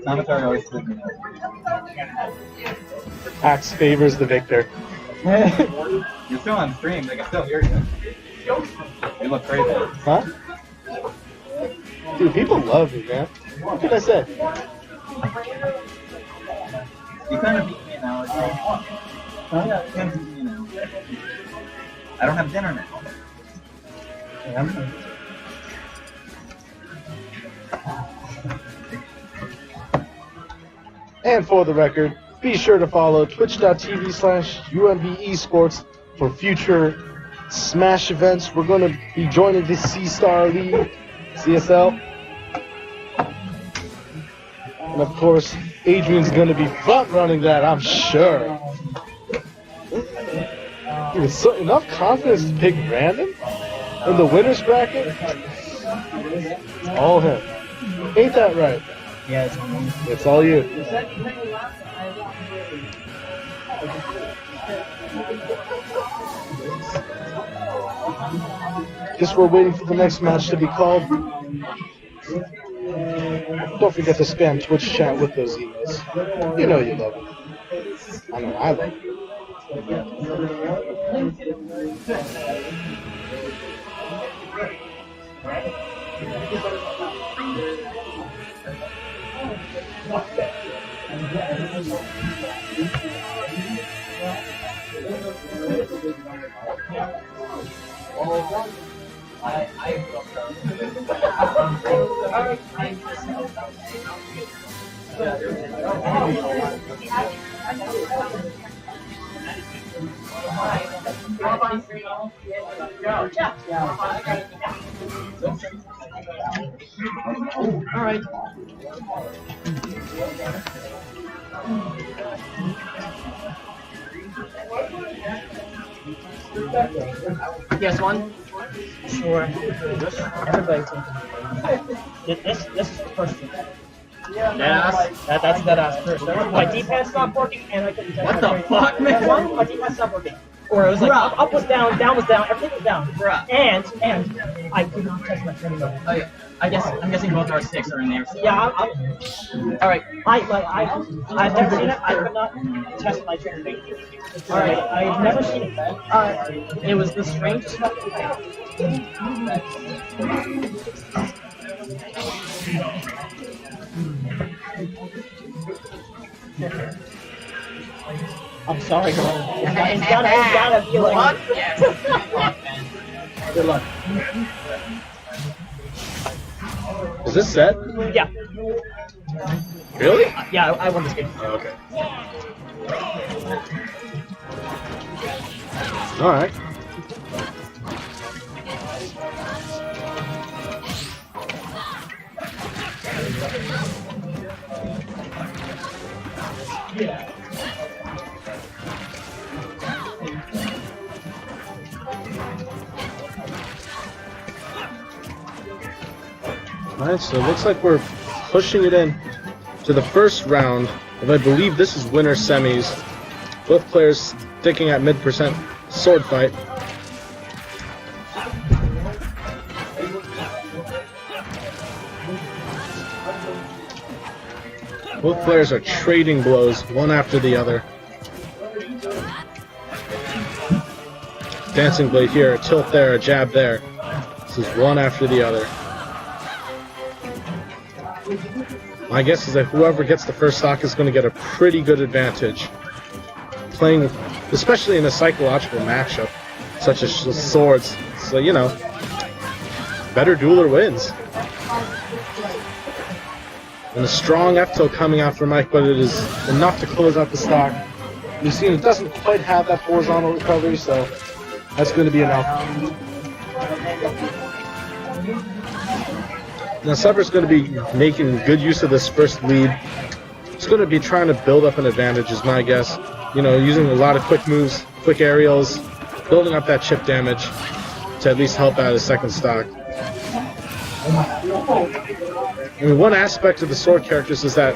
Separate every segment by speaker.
Speaker 1: Commentary always says
Speaker 2: Axe favors the victor.
Speaker 1: You're still on stream, they can still hear you. You look crazy.
Speaker 2: Huh? Dude, people love me, man. What can I say?
Speaker 1: You kind of beat me now. Huh? Yeah, you kind of beat me now. I don't have dinner now.
Speaker 2: And for the record, be sure to follow twitch.tv/UMBesports for future Smash events. We're going to be joining the C-Star League, CSL. And of course, Adrian's going to be front-running that, I'm sure. Dude, so enough confidence to pick Brandon in the winner's bracket? All him. Ain't that right?
Speaker 1: Yeah,
Speaker 2: It's all you. Guess we're waiting for the next match to be called. Don't forget to spam Twitch chat with those emails. You know you love it. I know I love it.
Speaker 3: All right. Yes, one. Sure. Everybody take this is the first thing. Yes. That's dead ass first. My D-pad stopped working and I couldn't tell.
Speaker 1: What the fuck, man?
Speaker 3: One, my D-pad stopped working. Or it was like up was down was down, everything was down.
Speaker 1: Bruh.
Speaker 3: And I could not test my training mode.
Speaker 1: Oh, yeah. I'm guessing both our sticks are in there. So.
Speaker 3: Yeah,
Speaker 1: All right.
Speaker 3: I've never seen it. I could not test my training mode. All right, I've never seen it. It was the strangest fucking thing. I'm sorry, girl. It's gotta be like.
Speaker 2: Good luck. Is this set?
Speaker 3: Yeah.
Speaker 2: Really?
Speaker 3: Yeah, I won this game.
Speaker 2: Oh, okay. Alright. Alright, so it looks like we're pushing it in to the first round of, I believe this is winner semis. Both players sticking at mid% sword fight. Both players are trading blows, one after the other. Dancing blade here, a tilt there, a jab there. This is one after the other. My guess is that whoever gets the first stock is going to get a pretty good advantage. Playing, especially in a psychological matchup, such as swords. So, you know, better dueler wins. And a strong F-toe coming out for Mike, but it is enough to close out the stock. You've seen it doesn't quite have that horizontal recovery, so that's going to be enough. Now Sever's going to be making good use of this first lead. He's going to be trying to build up an advantage, is my guess. You know, using a lot of quick moves, quick aerials, building up that chip damage to at least help out his second stock. I mean, one aspect of the sword characters is that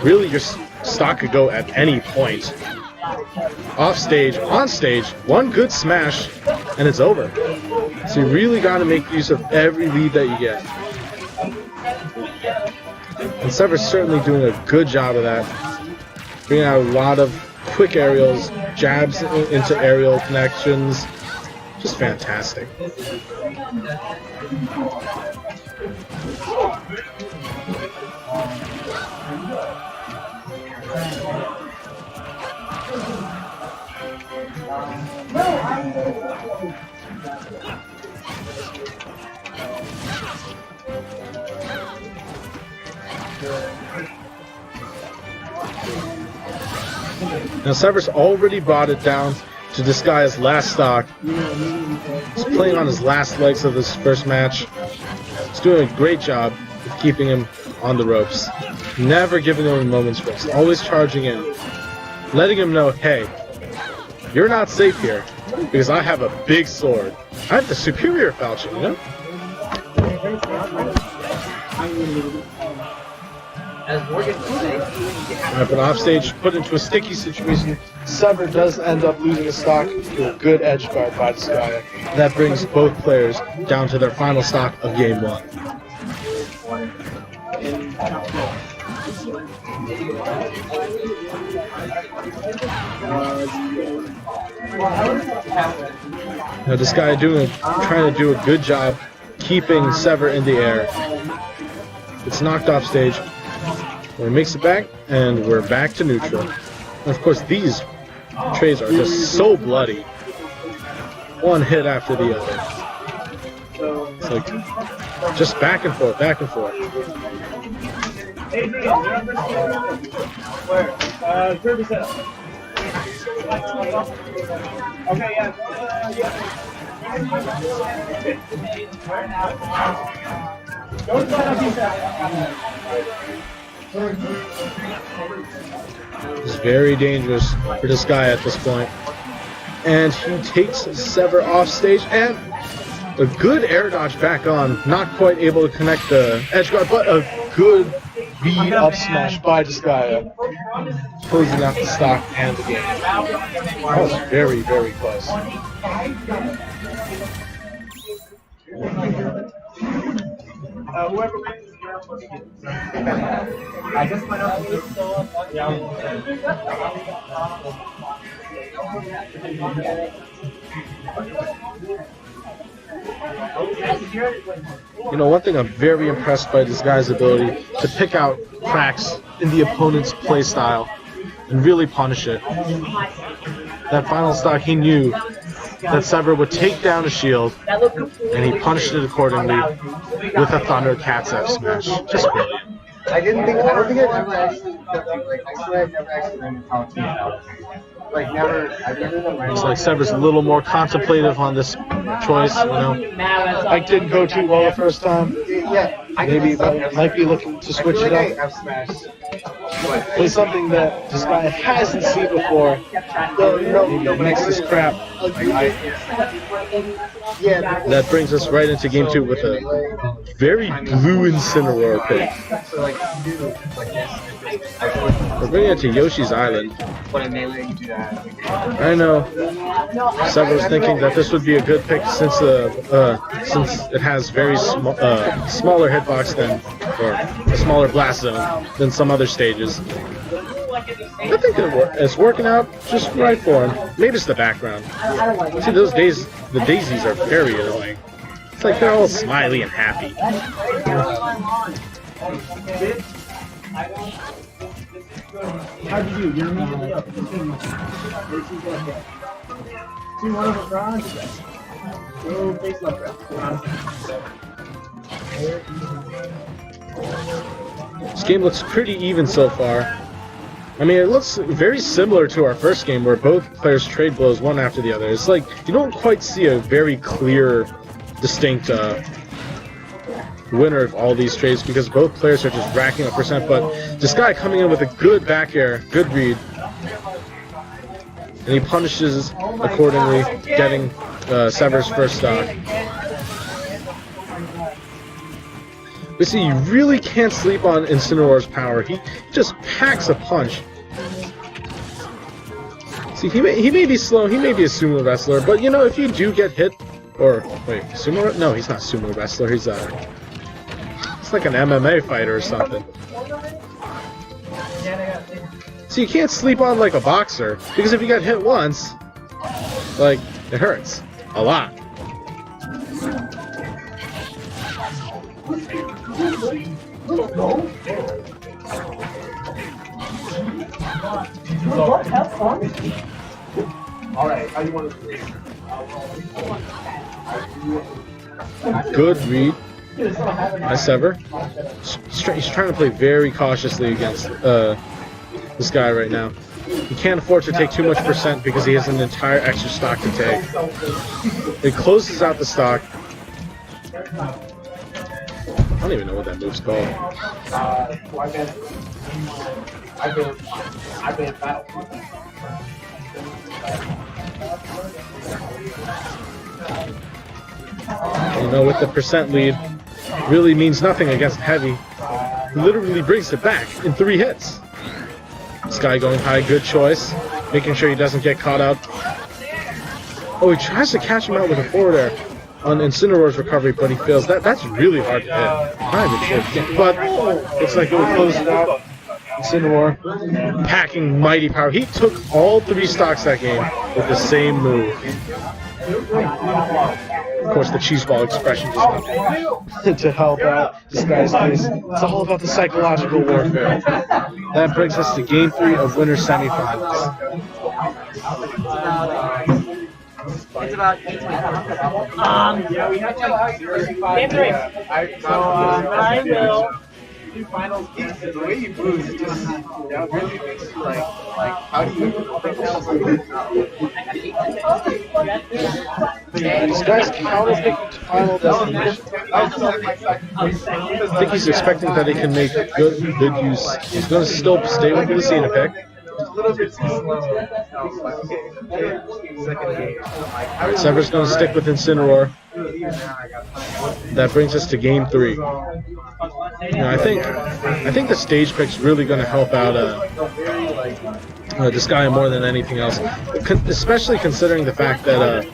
Speaker 2: really your stock could go at any point. Off stage, on stage, one good smash, and it's over. So you really got to make use of every lead that you get. And Sever's certainly doing a good job of that. Bringing out a lot of quick aerials, jabs into aerial connections. Just fantastic. Now Sever's already brought it down to Disgaea's last stock. He's playing on his last legs of this first match. He's doing a great job of keeping him on the ropes. Never giving him a moment's rest. Always charging in. Letting him know, hey, you're not safe here because I have a big sword. I have the superior falchion, you know? But offstage, put into a sticky situation, Sever does end up losing a stock to a good edge guard by Disgaea. That brings both players down to their final stock of game 1. Now Disgaea trying to do a good job keeping Sever in the air. It's knocked off stage. He makes it back, and we're back to neutral. And of course, these trays are just so bloody. One hit after the other. It's like just back and forth, back and forth.
Speaker 1: Kirby set up. Okay, yeah. Don't
Speaker 2: It's very dangerous for this guy at this point. And he takes Sever off stage, and a good air dodge back on. Not quite able to connect the edge guard, but a good beat up smash by Disgaea. Closing out the stock and the game. That was very, very close.
Speaker 1: Whoever wins, I just went up to
Speaker 2: You know, one thing I'm very impressed by this guy's ability to pick out cracks in the opponent's play style and really punish it. That final stock, he knew that Sever would take down a shield, and he punished it accordingly with a Thunder Cat's F smash. Just brilliant.
Speaker 4: I don't think I've ever actually, I swear I've never actually learned how to out. Like, I've never done my
Speaker 2: Looks like Sever's a little more contemplative on this choice, you know. Ike didn't go too well the first time.
Speaker 4: Yeah,
Speaker 2: Maybe might be looking to switch it up.
Speaker 4: I've smashed.
Speaker 2: Play something that this guy hasn't seen before. Maybe mix this crap. That brings us right into game 2 with a very blue Incineroar pick.
Speaker 4: So, like, you do like this.
Speaker 2: We're bringing it to Yoshi's Island.
Speaker 4: When I melee, you do that.
Speaker 2: I know. Sever was thinking that this would be a good pick since it has very smaller hitbox or a smaller blast zone than some other stages. I think it's working out just right for him. Maybe it's the background. See, the daisies are very annoying. It's like they're all smiley and happy.
Speaker 1: how'd you do? You're immediately up. 2-1 over bronze. Go face left round.
Speaker 2: This game looks pretty even so far. I mean, it looks very similar to our first game where both players trade blows one after the other. It's like you don't quite see a very clear, distinct winner of all these trades because both players are just racking up percent. But this guy coming in with a good back air, good read, and he punishes accordingly, getting Sever's first stock. But see, you really can't sleep on Incineroar's power. He just packs a punch. See, he may be slow, he may be a sumo wrestler, but you know, if you do get hit, or wait, sumo? No, he's not sumo wrestler. He's It's like an MMA fighter or something. So you can't sleep on like a boxer, because if you get hit once, like, it hurts a lot.
Speaker 4: Alright, how do you want to do this?
Speaker 2: Good read by Sever. He's trying to play very cautiously against this guy right now. He can't afford to take too much percent because he has an entire extra stock to take. It closes out the stock. I don't even know what that move's called.
Speaker 4: I've been battle.
Speaker 2: You know, with the percent lead, really means nothing against heavy. He literally brings it back in 3 hits. This guy going high, good choice. Making sure he doesn't get caught out. Oh, he tries to catch him out with a forward air on Incineroar's recovery, but he fails. That's really hard to hit. Kind of shit. But looks like it will close it out. Incineroar packing mighty power. He took all 3 stocks that game with the same move. Of course, the cheese ball expression just went to help out this guy's case. It's all about the psychological warfare. That brings us to Game 3 of Winter Semifinals.
Speaker 3: It's about Game 3. So I will.
Speaker 4: Finals games, the way you move just that really makes you like how do you
Speaker 2: This guy's counter-picking to final destination. I think he's expecting that he can make good use. He's going to still stay with the Lucina pick.
Speaker 4: a little bit too slow. Second game.
Speaker 2: Sever's going to stick with Incineroar. That brings us to Game 3. You know, I think the stage pick's really going to help out Disgaea more than anything else, especially considering the fact that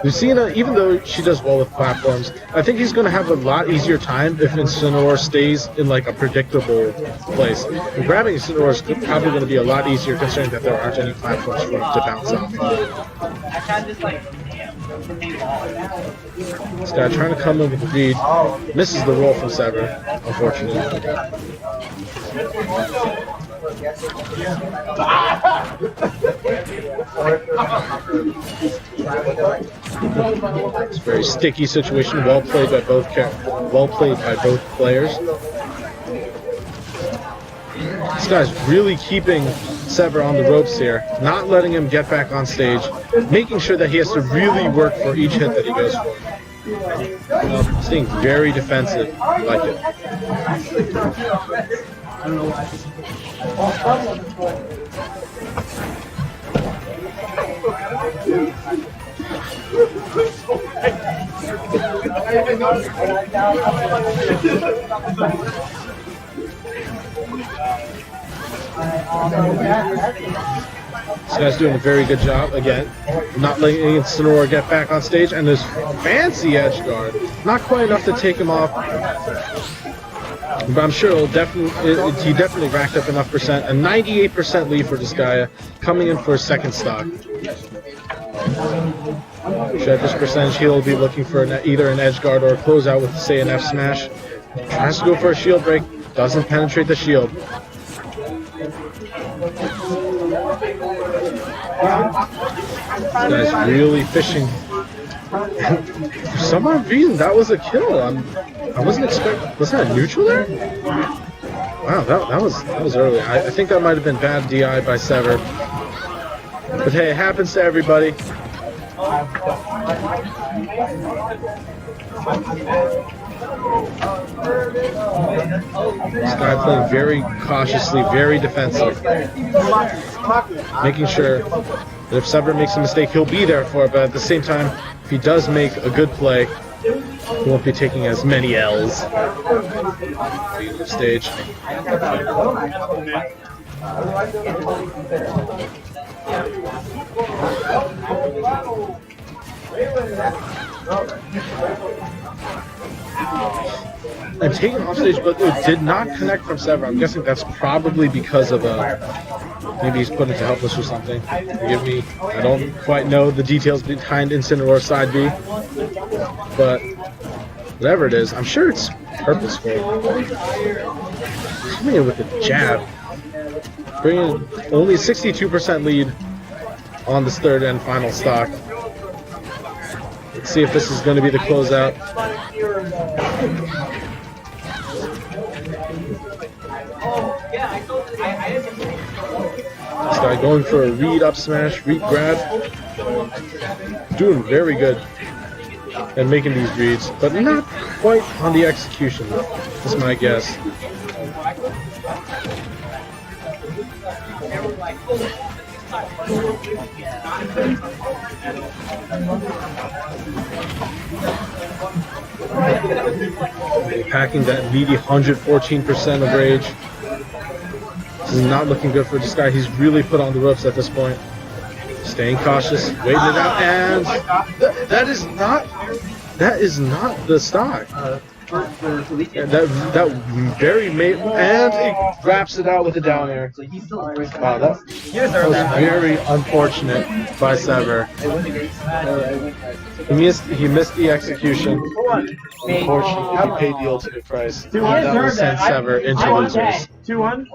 Speaker 2: Lucina, even though she does well with platforms, I think he's going to have a lot easier time if Incineroar stays in like a predictable place. And grabbing Incineroar is probably going to be a lot easier considering that there aren't any platforms for him to bounce off. This guy trying to come in with the lead, misses the roll from Sever, unfortunately. It's a very sticky situation. Well played by both players. This guy's really keeping Sever on the ropes here, not letting him get back on stage, making sure that he has to really work for each hit that he goes for. Staying very defensive. I like it. This guy's doing a very good job, again, not letting Incineroar get back on stage, and this fancy edge guard, not quite enough to take him off, but I'm sure he definitely racked up enough percent. A 98% lead for Disgaea, coming in for a second stock. Sure, at this percentage, he'll be looking for either an edge guard or a closeout with, say, an F smash. Tries to go for a shield break, doesn't penetrate the shield. This guy's really fishing. For some odd reason, that was a kill. I wasn't expecting. Was that a neutral there? Wow, that was early. I think that might have been bad DI by Sever. But hey, it happens to everybody. This guy playing very cautiously, very defensive. Making sure that if Sever makes a mistake, he'll be there for it, but at the same time, if he does make a good play, he won't be taking as many L's on the stage. and taken off stage, but it did not connect from Sever. I'm guessing that's probably because of maybe he's put into helpless or something. Forgive me, I don't quite know the details behind Incineroar side B, but whatever it is, I'm sure it's purposeful. Coming in with the jab, bringing only 62% lead on this third and final stock. Let's see if this is going to be the closeout. This guy going for a read up smash, read grab. Doing very good and making these reads, but not quite on the execution, is my guess. Packing that meaty 114% of rage. This is not looking good for this guy. He's really put on the ropes at this point. Staying cautious, waiting it out, and that is not the stock. That very and it wraps it out with a down air. Wow, that was very unfortunate by Sever. He missed the execution. Unfortunately, he paid the ultimate price. That will send Sever into losers.
Speaker 3: 2-1.